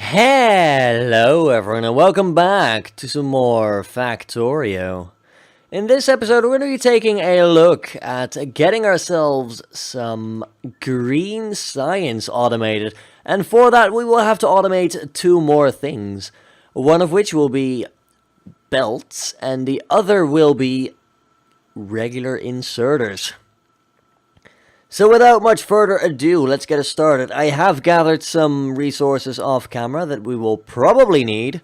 Hello everyone and welcome back to some more Factorio. In this episode we're going to be taking a look at getting ourselves some green science automated, and for that we will have to automate two more things. One of which will be belts and the other will be regular inserters. So without much further ado, let's get it started. I have gathered some resources off camera that we will probably need.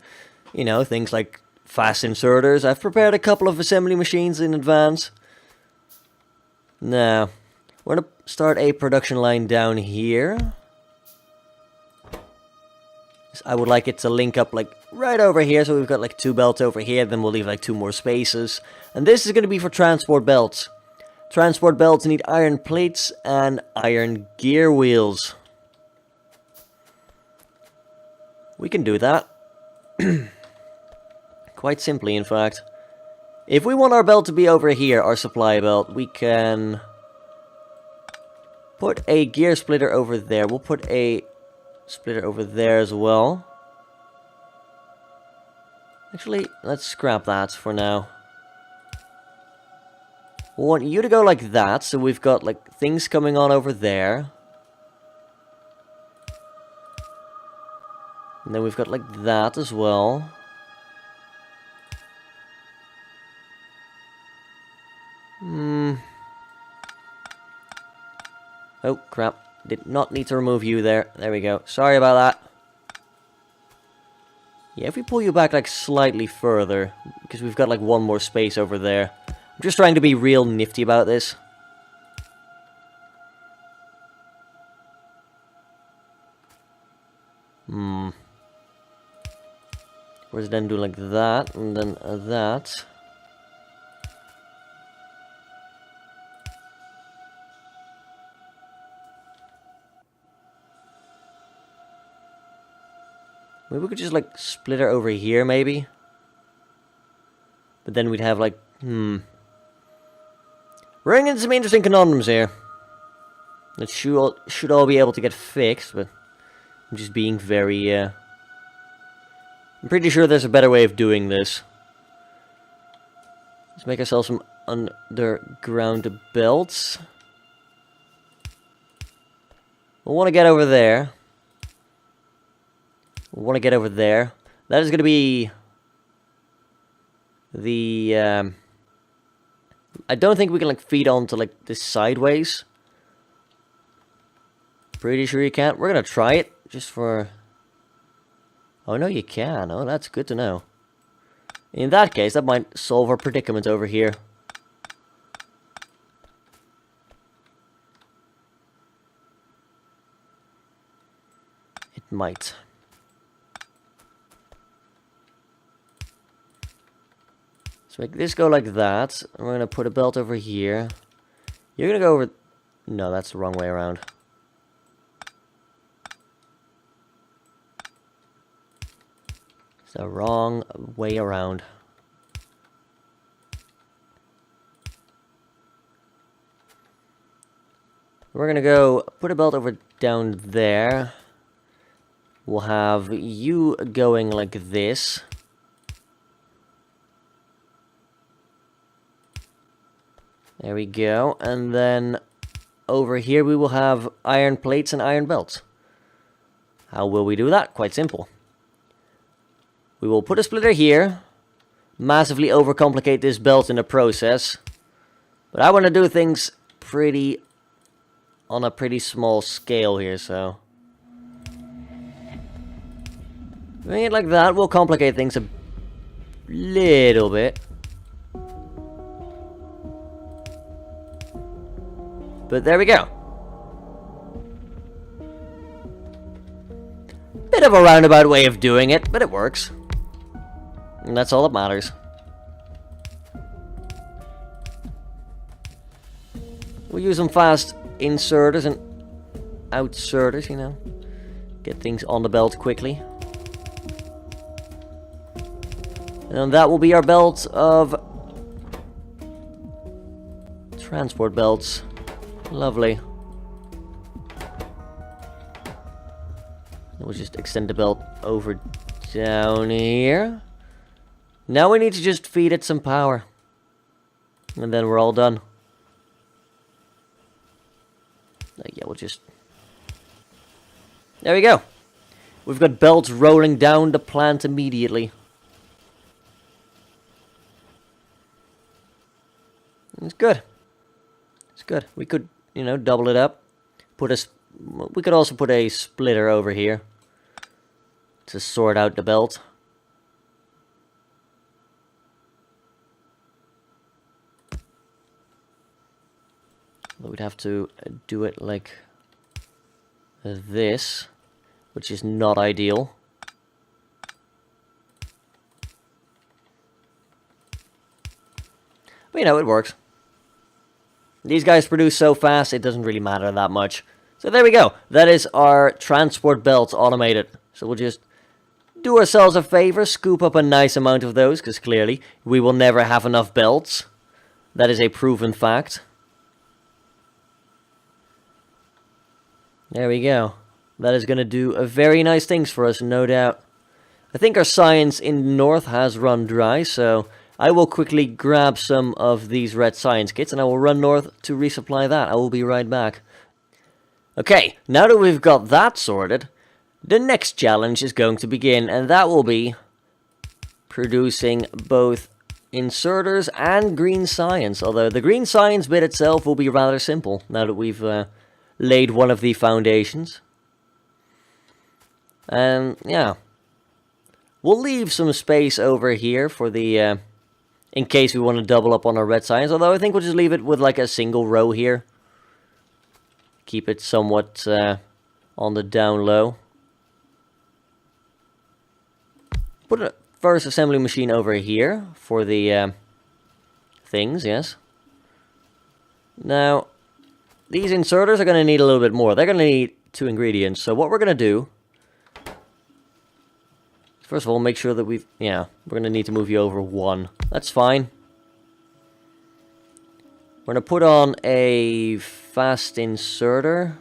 You know, things like fast inserters. I've prepared a couple of assembly machines in advance. Now, we're going to start a production line down here. I would like it to link up like right over here, so we've got like two belts over here, then we'll leave like two more spaces. And this is going to be for transport belts. Transport belts need iron plates and iron gear wheels. We can do that. Quite simply, in fact. If we want our belt to be over here, our supply belt, we can put a gear splitter over there. We'll put a splitter over there as well. Actually, let's scrap that for now. We want you to go like that, so we've got like things coming on over there. And then we've got like that as well. Oh crap, did not need to remove you there. There we go, sorry about that. Yeah, if we pull you back like slightly further, because we've got like one more space over there. I'm just trying to be real nifty about this. Whereas then do like that, and then that. Maybe we could just like split it over here, maybe. But then we'd have like, We're running into some interesting conundrums here. That should all be able to get fixed, but I'm just being very, I'm pretty sure there's a better way of doing this. Let's make ourselves some underground belts. We'll want to get over there. We'll want to get over there. That is going to be the, I don't think we can like feed onto like this sideways. Pretty sure you can't. We're gonna try it just for. Oh no, you can. Oh, that's good to know. In that case, that might solve our predicament over here. It might. Let's make this go like that. And we're gonna put a belt over here. You're gonna go over. No, that's the wrong way around. It's the wrong way around. We're gonna go put a belt over down there. We'll have you going like this. There we go. And then over here we will have iron plates and iron belts. How will we do that? Quite simple. We will put a splitter here. Massively overcomplicate this belt in the process. But I want to do things on a pretty small scale here, so. Doing it like that will complicate things a little bit. But there we go. Bit of a roundabout way of doing it, but it works. And that's all that matters. We'll use some fast inserters and outserters, you know. Get things on the belt quickly. And that will be our belt of transport belts. Lovely. We'll just extend the belt over down here. Now we need to just feed it some power. And then we're all done. Yeah, we'll just... There we go. We've got belts rolling down the plant immediately. It's good. It's good. We could, you know, double it up. We could also put a splitter over here to sort out the belt. But we'd have to do it like this, which is not ideal. But you know, it works. These guys produce so fast, it doesn't really matter that much. So there we go. That is our transport belts automated. So we'll just do ourselves a favor, scoop up a nice amount of those, because clearly we will never have enough belts. That is a proven fact. There we go. That is going to do a very nice things for us, no doubt. I think our science in the north has run dry, so I will quickly grab some of these red science kits and I will run north to resupply that. I will be right back. Okay, now that we've got that sorted, the next challenge is going to begin, and that will be producing both inserters and green science. Although the green science bit itself will be rather simple now that we've laid one of the foundations. And yeah, we'll leave some space over here for the in case we want to double up on our red science. Although I think we'll just leave it with like a single row here. Keep it somewhat on the down low. Put a first assembly machine over here for the things, yes. Now, these inserters are going to need a little bit more. They're going to need 2 ingredients. So what we're going to do, first of all, make sure that we're going to need to move you over 1. That's fine. We're going to put on a fast inserter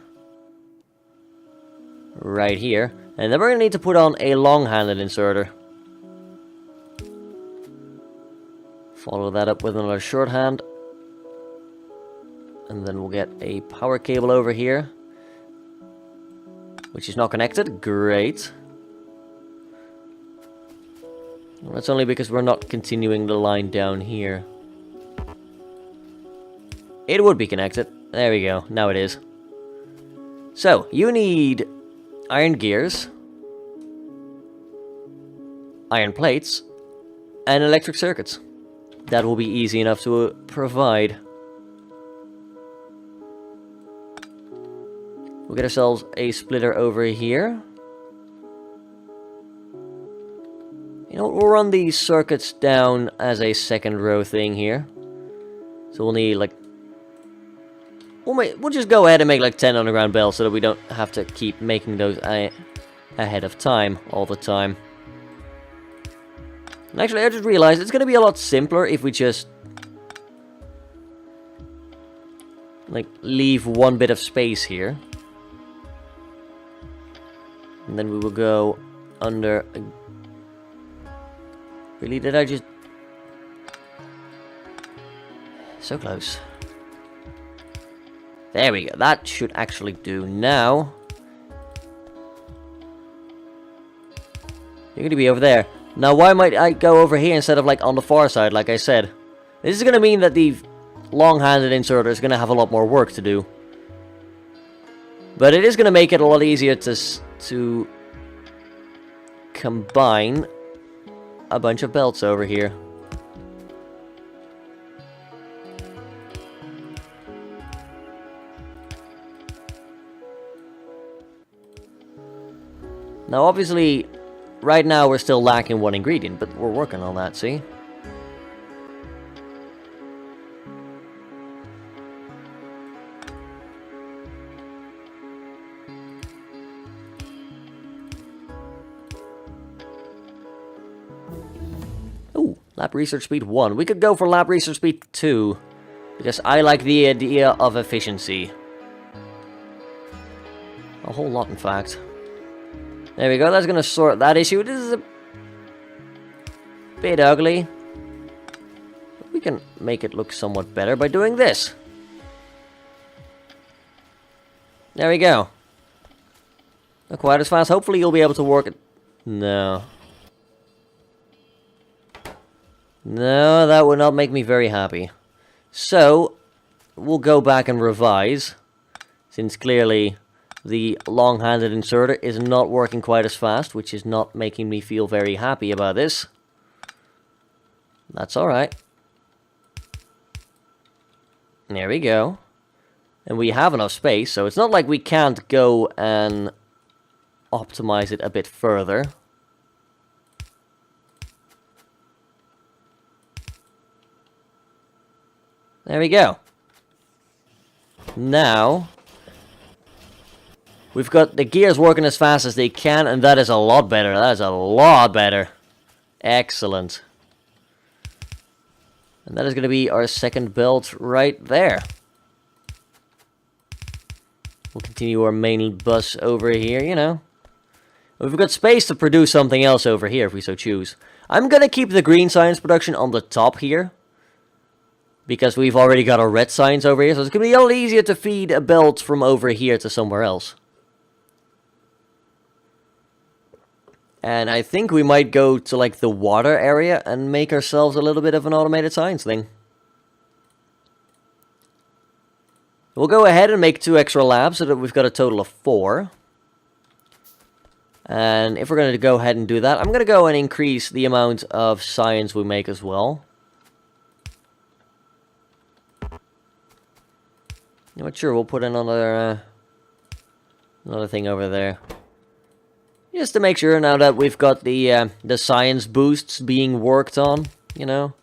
right here. And then we're going to need to put on a long-handed inserter. Follow that up with another shorthand. And then we'll get a power cable over here, which is not connected. Great. Well, that's only because we're not continuing the line down here. It would be connected. There we go. Now it is. So, you need iron gears, iron plates, and electric circuits. That will be easy enough to provide. We'll get ourselves a splitter over here. You know what, we'll run these circuits down as a second row thing here. So we'll need like... We'll just go ahead and make like 10 underground belts so that we don't have to keep making those ahead of time all the time. And actually, I just realized it's going to be a lot simpler if we just like leave one bit of space here. And then we will go under... Really, did I just... So close. There we go. That should actually do now. You're going to be over there. Now, why might I go over here instead of like on the far side, like I said? This is going to mean that the long-handed inserter is going to have a lot more work to do. But it is going to make it a lot easier to combine a bunch of belts over here. Now, obviously, right now we're still lacking one ingredient, but we're working on that, see? Ooh, lab research speed 1. We could go for lab research speed 2, because I like the idea of efficiency. A whole lot, in fact. There we go, that's gonna sort that issue. This is a bit ugly. We can make it look somewhat better by doing this. There we go. Not quite as fast. Hopefully you'll be able to work it. No. No, that would not make me very happy. So, we'll go back and revise. Since clearly the long-handed inserter is not working quite as fast, which is not making me feel very happy about this. That's alright. There we go. And we have enough space, so it's not like we can't go and optimize it a bit further. There we go. Now, we've got the gears working as fast as they can, and that is a lot better. That is a lot better. Excellent. And that is going to be our second belt right there. We'll continue our main bus over here, you know. We've got space to produce something else over here if we so choose. I'm going to keep the green science production on the top here. Because we've already got our red science over here. So it's going to be a little easier to feed a belt from over here to somewhere else. And I think we might go to like the water area and make ourselves a little bit of an automated science thing. We'll go ahead and make 2 extra labs so that we've got a total of 4. And if we're going to go ahead and do that, I'm going to go and increase the amount of science we make as well. You know what, sure, we'll put another thing over there. Just to make sure now that we've got the science boosts being worked on, you know.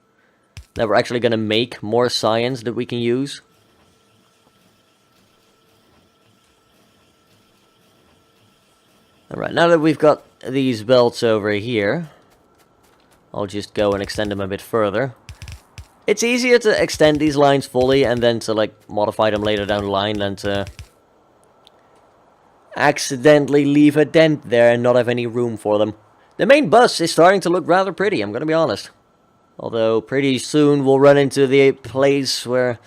That we're actually going to make more science that we can use. Alright, now that we've got these belts over here, I'll just go and extend them a bit further. It's easier to extend these lines fully and then to like modify them later down the line than to accidentally leave a dent there and not have any room for them. The main bus is starting to look rather pretty, I'm going to be honest. Although pretty soon we'll run into the place where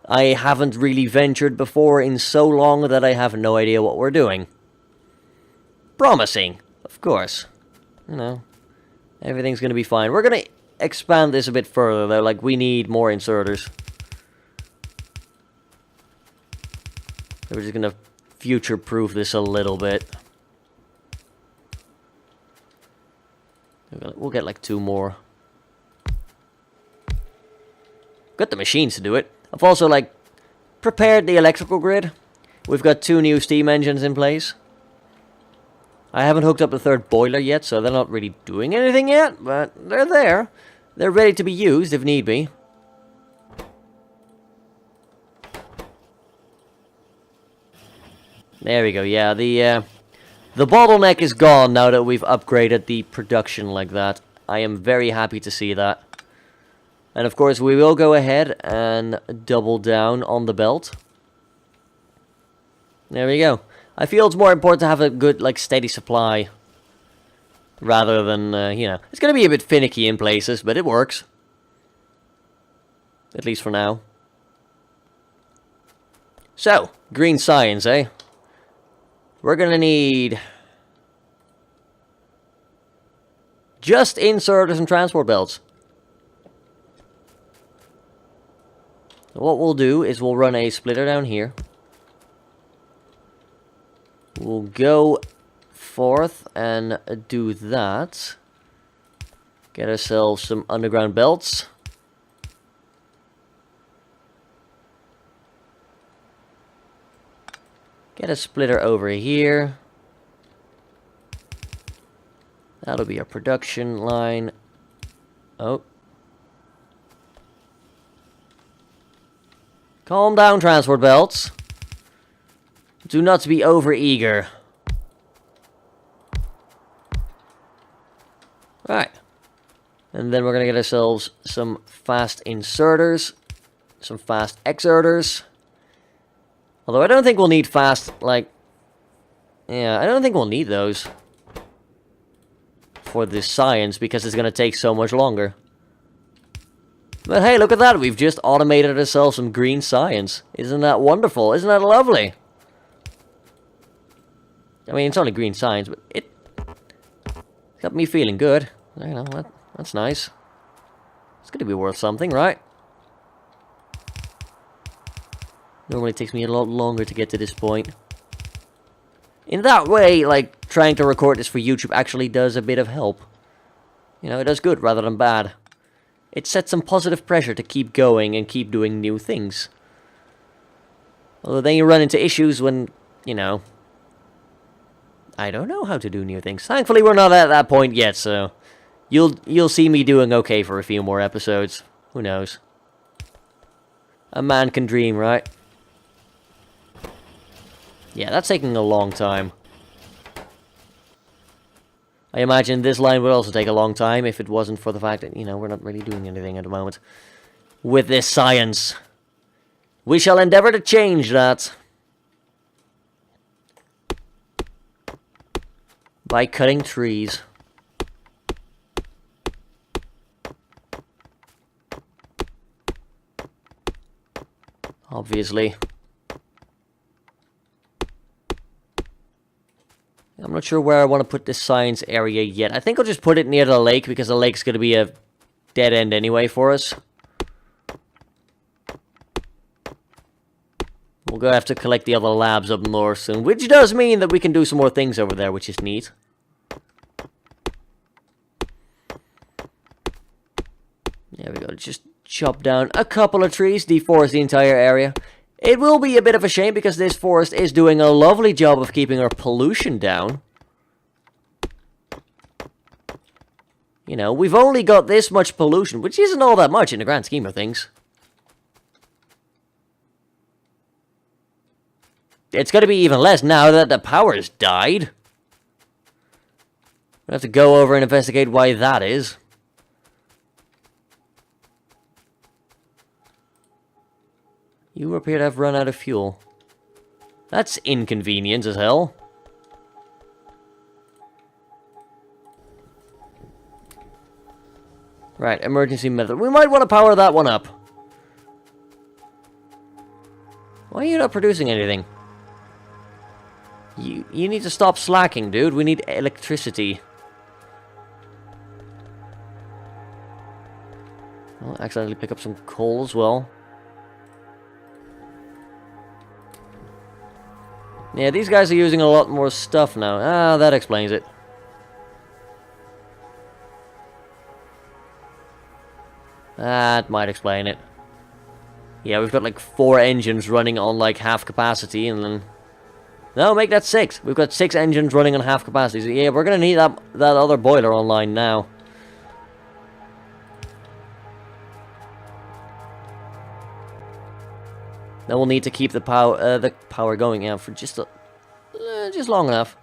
I haven't really ventured before in so long that I have no idea what we're doing. Promising, of course. You know, everything's going to be fine. We're going to expand this a bit further though, like we need more inserters. So we're just going to future-proof this a little bit. We'll get like 2 more. Got the machines to do it. I've also like prepared the electrical grid. We've got 2 new steam engines in place. I haven't hooked up the 3rd boiler yet, so they're not really doing anything yet, but they're there. They're ready to be used if need be. There we go, yeah, the bottleneck is gone now that we've upgraded the production like that. I am very happy to see that. And of course we will go ahead and double down on the belt. There we go. I feel it's more important to have a good, like, steady supply. Rather than, you know, it's going to be a bit finicky in places, but it works. At least for now. So, green science, eh? We're going to need just inserters and transport belts. What we'll do is we'll run a splitter down here. We'll go forth and do that. Get ourselves some underground belts. Get a splitter over here. That'll be our production line. Oh. Calm down, transport belts. Do not be over-eager. Right. And then we're going to get ourselves some fast inserters. Some fast exerters. Although I don't think we'll need fast, like... Yeah, I don't think we'll need those. for this science because it's going to take so much longer. But hey, look at that. We've just automated ourselves some green science. Isn't that wonderful? Isn't that lovely? I mean, it's only green science, but it got me feeling good. You know, that's nice. It's going to be worth something, right? Normally it takes me a lot longer to get to this point. In that way, like, trying to record this for YouTube actually does a bit of help. You know, it does good rather than bad. It sets some positive pressure to keep going and keep doing new things. Although then you run into issues when, you know, I don't know how to do new things. Thankfully, we're not at that point yet, so you'll see me doing okay for a few more episodes. Who knows? A man can dream, right? Yeah, that's taking a long time. I imagine this line would also take a long time if it wasn't for the fact that, you know, we're not really doing anything at the moment with this science. We shall endeavor to change that by cutting trees. Obviously. I'm not sure where I want to put this science area yet. I think I'll just put it near the lake, because the lake's going to be a dead end anyway for us. We'll go have to collect the other labs up north soon, which does mean that we can do some more things over there, which is neat. There we go, just chop down a couple of trees, deforest the entire area. It will be a bit of a shame because this forest is doing a lovely job of keeping our pollution down. You know, we've only got this much pollution, which isn't all that much in the grand scheme of things. It's going to be even less now that the power's died. We'll have to go over and investigate why that is. You appear to have run out of fuel. That's inconvenient as hell. Right, emergency method. We might want to power that one up. Why are you not producing anything? You need to stop slacking, dude. We need electricity. I'll accidentally pick up some coal as well. Yeah, these guys are using a lot more stuff now. Ah, that explains it. That might explain it. Yeah, we've got like 4 engines running on like half capacity, and then... No, make that 6. We've got 6 engines running on half capacity. So yeah, we're gonna need that other boiler online now. Then we'll need to keep the power going, yeah, for just long enough.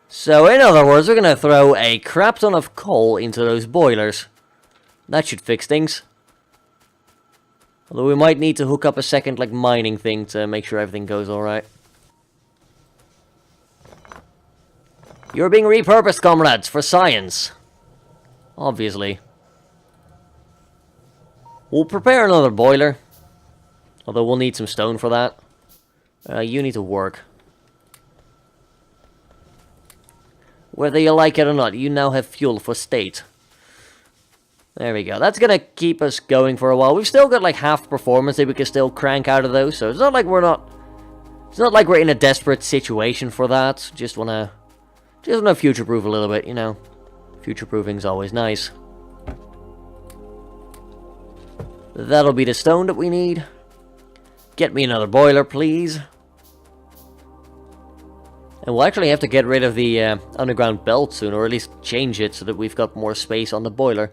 So, in other words, we're gonna throw a crap ton of coal into those boilers. That should fix things. Although we might need to hook up a second, like, mining thing to make sure everything goes alright. You're being repurposed, comrades, for science. Obviously. We'll prepare another boiler. Although we'll need some stone for that. You need to work. Whether you like it or not, you now have fuel for state. There we go. That's gonna keep us going for a while. We've still got like half performance that we can still crank out of those, so it's not like it's not like we're in a desperate situation for that. Just wanna future-proof a little bit, you know. Future-proofing's always nice. That'll be the stone that we need. Get me another boiler, please. And we'll actually have to get rid of the underground belt soon, or at least change it so that we've got more space on the boiler.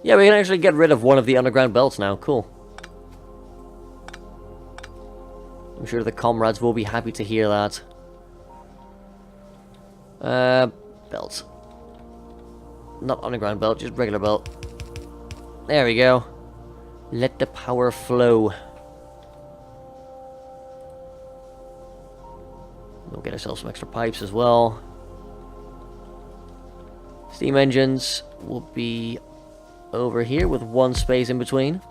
Yeah, we can actually get rid of one of the underground belts now. Cool. I'm sure the comrades will be happy to hear that. Belts. Not underground belt, just regular belt. There we go. Let the power flow. get ourselves some extra pipes as well. Steam engines will be over here with one space in between.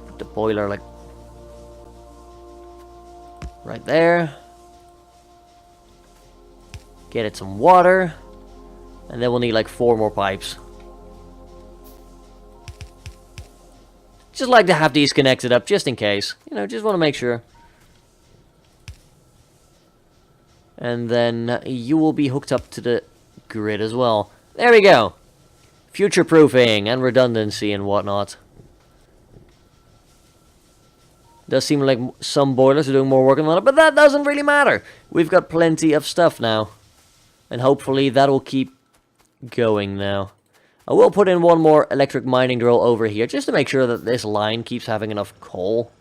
Put the boiler like right there. Get it some water. And then we'll need like 4 more pipes. Just like to have these connected up just in case. You know, just want to make sure. And then you will be hooked up to the grid as well. There we go. Future-proofing and redundancy and whatnot. Does seem like some boilers are doing more work on it, but that doesn't really matter. We've got plenty of stuff now. And hopefully that'll keep going now. I will put in one more electric mining drill over here, just to make sure that this line keeps having enough coal.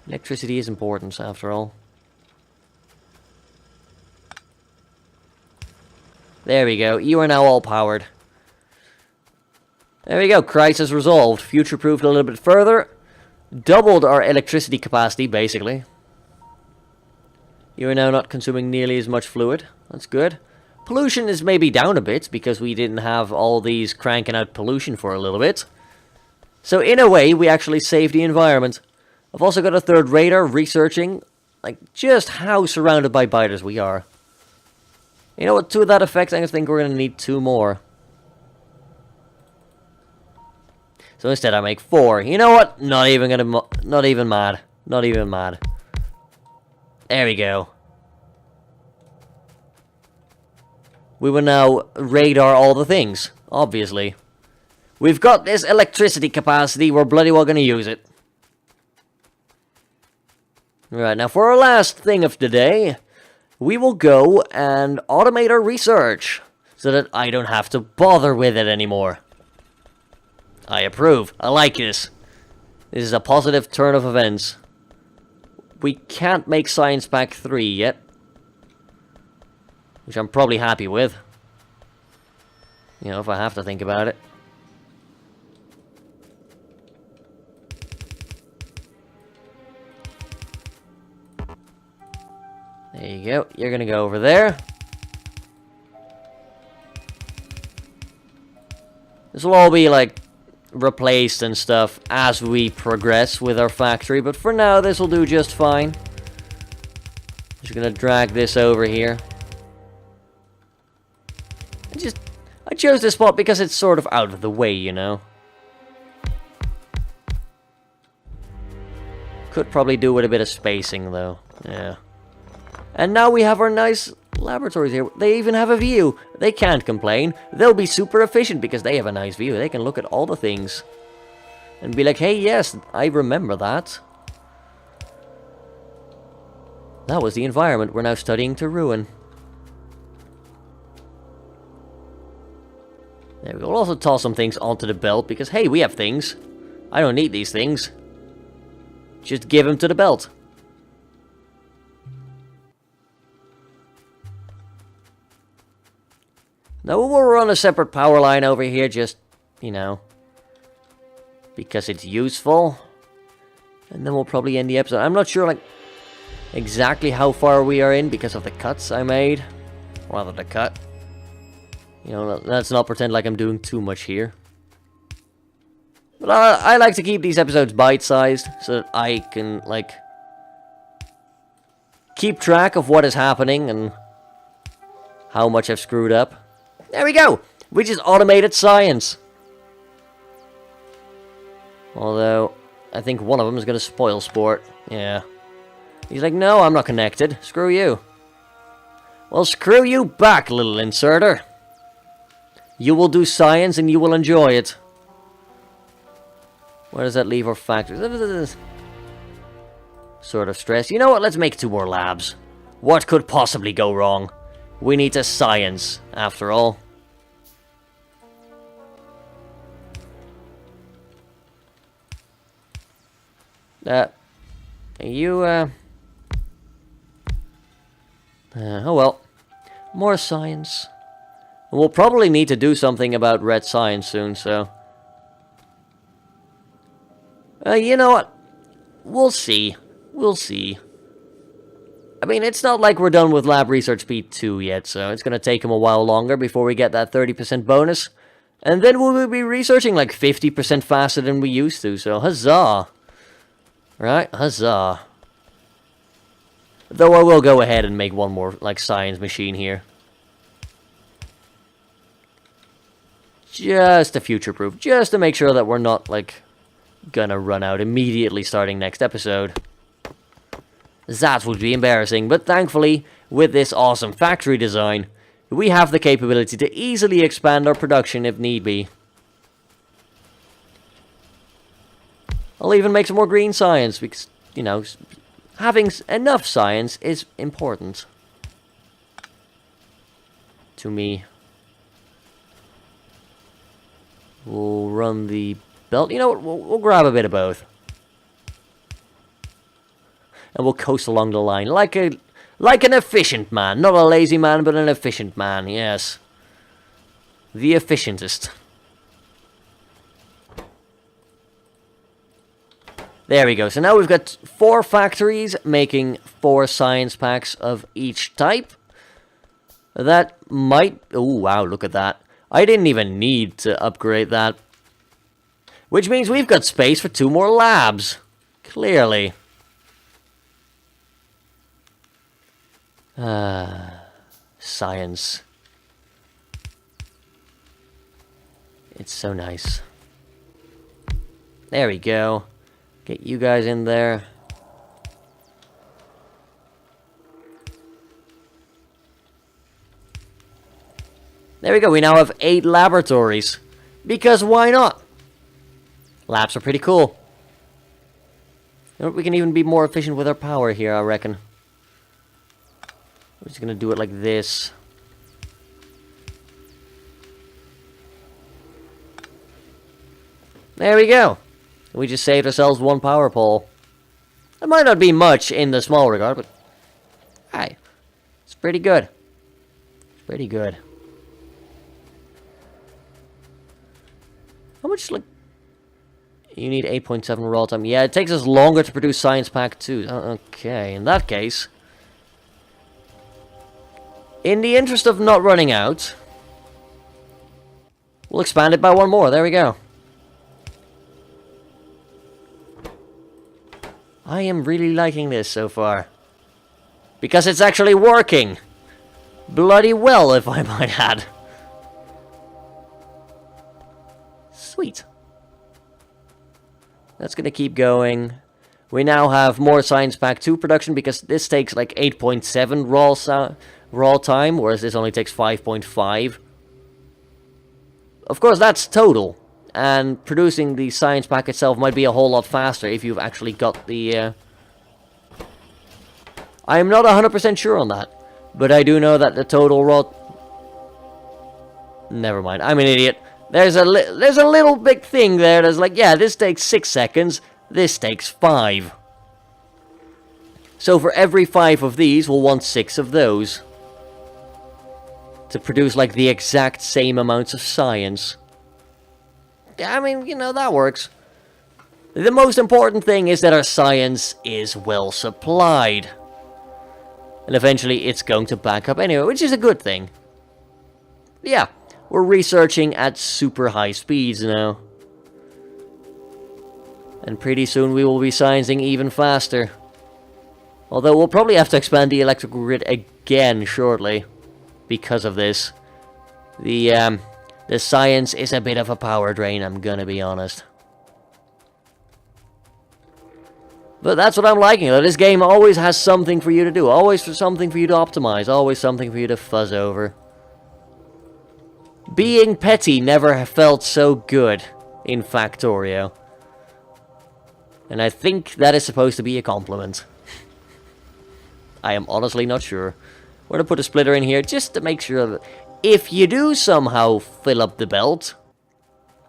Electricity is important, after all. There we go. You are now all powered. There we go. Crisis resolved. Future-proofed a little bit further. Doubled our electricity capacity, basically. You are now not consuming nearly as much fluid. That's good. Pollution is maybe down a bit, because we didn't have all these cranking out pollution for a little bit. So in a way, we actually saved the environment. I've also got a third radar researching, like, just how surrounded by biters we are. You know what, to that effect, I think we're going to need 2 more. So instead I make 4. You know what? Not even mad. Not even mad. There we go. We will now radar all the things, obviously. We've got this electricity capacity, we're bloody well going to use it. Right, now for our last thing of the day, we will go and automate our research, so that I don't have to bother with it anymore. I approve. I like this. This is a positive turn of events. We can't make Science Pack 3 yet, which I'm probably happy with. You know, if I have to think about it. There you go. You're gonna go over there. This will all be, like, replaced and stuff as we progress with our factory, but for now, this will do just fine. Just gonna drag this over here. I chose this spot because it's sort of out of the way, you know. Could probably do with a bit of spacing, though. Yeah. And now we have our nice laboratories here. They even have a view. They can't complain. They'll be super efficient because they have a nice view. They can look at all the things and be like, hey, yes, I remember that. That was the environment we're now studying to ruin. There we go. We'll also toss some things onto the belt because, hey, we have things. I don't need these things. Just give them to the belt. Now we'll run a separate power line over here, just, you know, because it's useful. And then we'll probably end the episode. I'm not sure, like, exactly how far we are in because of the cuts I made. Rather, the cut. You know, let's not pretend like I'm doing too much here. But I like to keep these episodes bite-sized so that I can, like, keep track of what is happening and how much I've screwed up. There we go! We just automated science. Although, I think one of them is going to spoil sport. Yeah. He's like, no, I'm not connected. Screw you. Well, screw you back, little inserter. You will do science and you will enjoy it. Where does that leave our factory? Sort of stress. You know what? Let's make 2 more labs. What could possibly go wrong? We need to science, after all. Oh well. More science. We'll probably need to do something about red science soon, so... You know what? We'll see. We'll see. I mean, it's not like we're done with Lab Research P2 yet, so it's gonna take him a while longer before we get that 30% bonus. And then we'll be researching like 50% faster than we used to, so huzzah. Right? Huzzah. Though I will go ahead and make one more, like, science machine here. Just to future-proof. Just to make sure that we're not, like, gonna run out immediately starting next episode. That would be embarrassing, but thankfully, with this awesome factory design, we have the capability to easily expand our production if need be. I'll even make some more green science, because, you know, having enough science is important. To me. We'll run the belt. You know what? We'll grab a bit of both. And we'll coast along the line like an efficient man. Not a lazy man, but an efficient man, yes. The efficientest. There we go. So now we've got 4 factories making 4 science packs of each type. That might... Oh, wow, look at that. I didn't even need to upgrade that. Which means we've got space for 2 more labs. Clearly. Science. It's so nice. There we go. Get you guys in there. There we go. We now have 8 laboratories. Because why not? Labs are pretty cool. You know, we can even be more efficient with our power here, I reckon. We're just gonna do it like this. There we go. We just saved ourselves 1 power pole. It might not be much in the small regard, but... Hey, it's pretty good. It's pretty good. How much, like... You need 8.7 raw time. Yeah, it takes us longer to produce Science Pack 2. Okay, in that case... In the interest of not running out... We'll expand it by 1 more. There we go. I am really liking this so far. Because it's actually working. Bloody well, if I might add. Sweet. That's gonna keep going. We now have more Science Pack 2 production because this takes like 8.7 raw time, whereas this only takes 5.5. Of course, that's total. And producing the Science Pack itself might be a whole lot faster if you've actually got the... I am not 100% sure on that. But I do know that the total raw... Never mind, I'm an idiot. There's a little big thing there that's like, yeah, this takes 6 seconds, this takes 5. So for every 5 of these, we'll want 6 of those. To produce, like, the exact same amounts of science. I mean, you know, that works. The most important thing is that our science is well supplied. And eventually it's going to back up anyway, which is a good thing. Yeah, we're researching at super high speeds now. And pretty soon we will be sciencing even faster. Although we'll probably have to expand the electrical grid again shortly. Because of this. The science is a bit of a power drain, I'm gonna be honest. But that's what I'm liking, though. This game always has something for you to do. Always something for you to optimize. Always something for you to fuzz over. Being petty never felt so good in Factorio. And I think that is supposed to be a compliment. I am honestly not sure. We're going to put a splitter in here just to make sure that if you do somehow fill up the belt,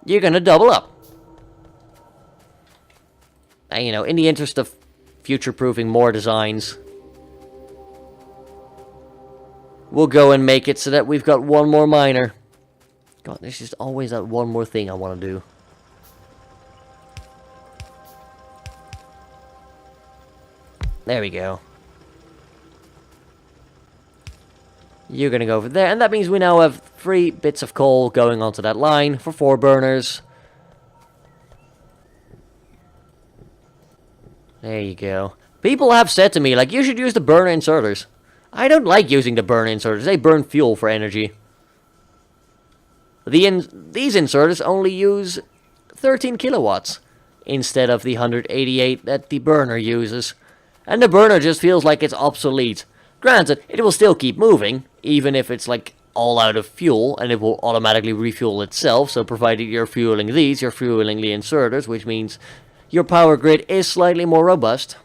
you're going to double up. And, you know, in the interest of future-proofing more designs, we'll go and make it so that we've got 1 more miner. God, there's just always that 1 more thing I want to do. There we go. You're gonna go over there, and that means we now have 3 bits of coal going onto that line for 4 burners. There you go. People have said to me, like, you should use the burner inserters. I don't like using the burner inserters. They burn fuel for energy. These inserters only use 13 kilowatts instead of the 188 that the burner uses. And the burner just feels like it's obsolete. Granted, it will still keep moving, even if it's like all out of fuel, and it will automatically refuel itself. So provided you're fueling these, you're fueling the inserters, which means your power grid is slightly more robust.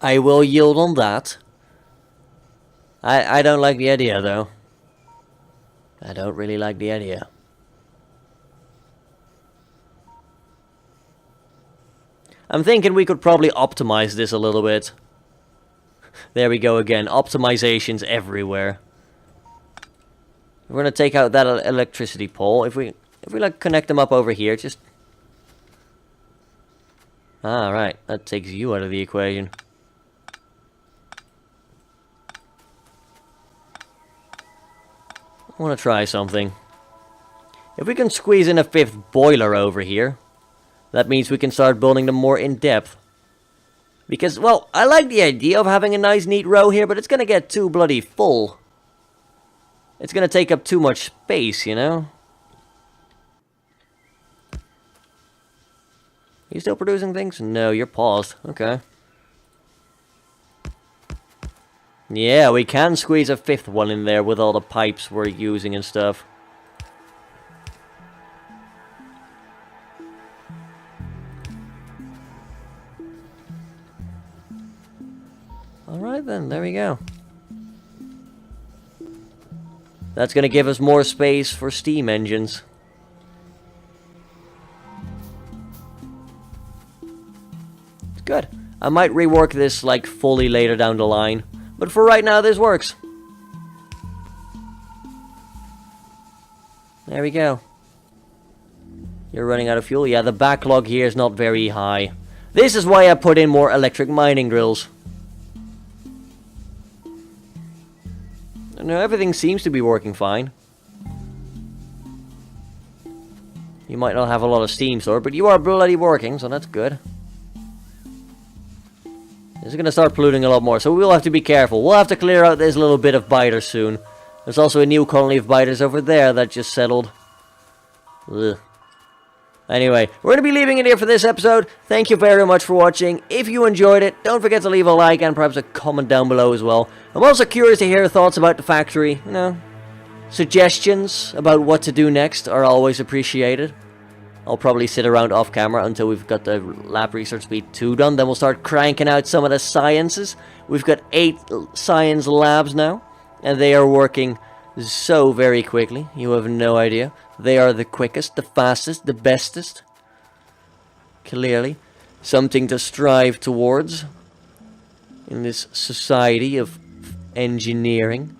I will yield on that. I don't like the idea, though. I don't really like the idea. I'm thinking we could probably optimize this a little bit. There we go again. Optimizations everywhere. We're gonna take out that electricity pole. If we like connect them up over here, just... Ah, right. That takes you out of the equation. I want to try something. If we can squeeze in a 5th boiler over here, that means we can start building them more in depth. Because, well, I like the idea of having a nice neat row here, but it's going to get too bloody full. It's going to take up too much space, you know? Are you still producing things? No, you're paused. Okay. Yeah, we can squeeze a 5th one in there with all the pipes we're using and stuff. Alright then, there we go. That's going to give us more space for steam engines. It's good. I might rework this like fully later down the line. But for right now, this works. There we go. You're running out of fuel. Yeah, the backlog here is not very high. This is why I put in more electric mining drills. No, everything seems to be working fine. You might not have a lot of steam stored, but you are bloody working, so that's good. This is going to start polluting a lot more, so we'll have to be careful. We'll have to clear out this little bit of biters soon. There's also a new colony of biters over there that just settled. Ugh. Anyway, we're going to be leaving it here for this episode. Thank you very much for watching. If you enjoyed it, don't forget to leave a like and perhaps a comment down below as well. I'm also curious to hear your thoughts about the factory. You know, suggestions about what to do next are always appreciated. I'll probably sit around off camera until we've got the lab research speed 2 done. Then we'll start cranking out some of the sciences. We've got 8 science labs now, and they are working so very quickly. You have no idea. They are the quickest, the fastest, the bestest. Clearly, something to strive towards in this society of engineering.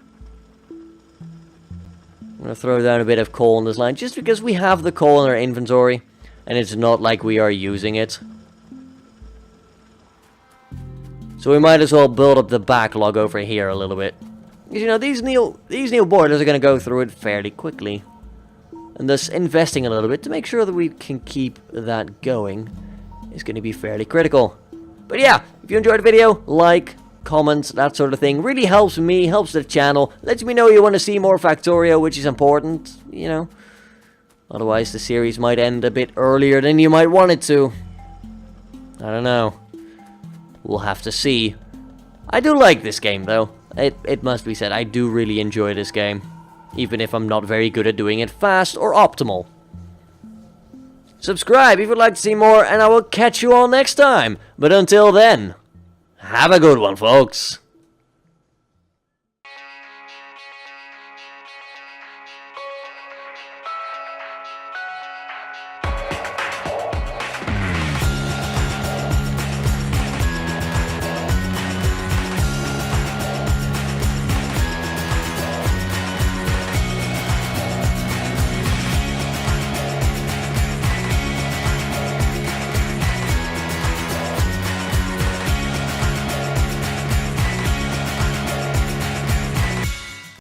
I'm going to throw down a bit of coal on this line, just because we have the coal in our inventory, and it's not like we are using it. So we might as well build up the backlog over here a little bit. Because, you know, these new boilers are going to go through it fairly quickly. And thus, investing a little bit to make sure that we can keep that going is going to be fairly critical. But yeah, if you enjoyed the video, like, comments, that sort of thing. Really helps me, helps the channel. Lets me know you want to see more Factorio, which is important, you know. Otherwise, the series might end a bit earlier than you might want it to. I don't know. We'll have to see. I do like this game, though. It must be said, I do really enjoy this game. Even if I'm not very good at doing it fast or optimal. Subscribe if you'd like to see more, and I will catch you all next time. But until then, have a good one, folks.